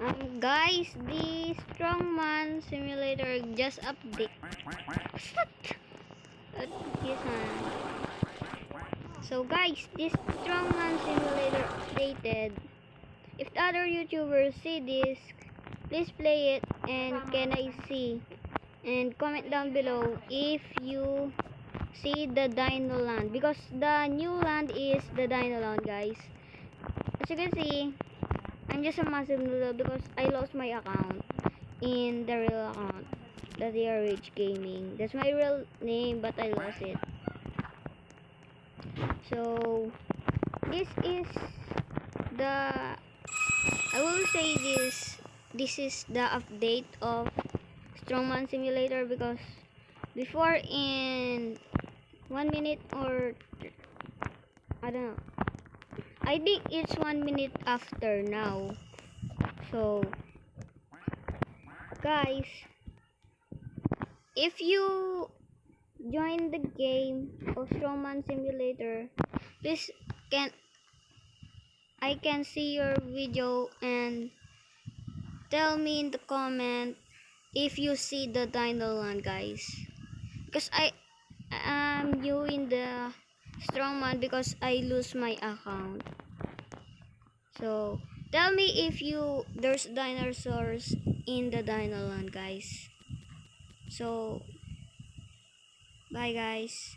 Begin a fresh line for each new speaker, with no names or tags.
Guys, the Strongman Simulator just update. So guys, this Strongman Simulator updated. If the other YouTubers see this, please play it and can I see? And comment down below if you see the Dino Land, because the new land is the Dino Land, guys. As you can see, I'm just a massive noodle because I lost my account in the real account, the DRH Gaming. That's my real name, but I lost it. So this is the, I will say this is the update of Strongman Simulator, because before, in 1 minute or I don't know, I think it's 1 minute after now. So guys, if you join the game of Strongman Simulator, please I can see your video and tell me in the comment if you see the Dino Land, guys, because I am new in the Strongman because I lose my account. So tell me if there's dinosaurs in the Dino Land, guys. So bye guys.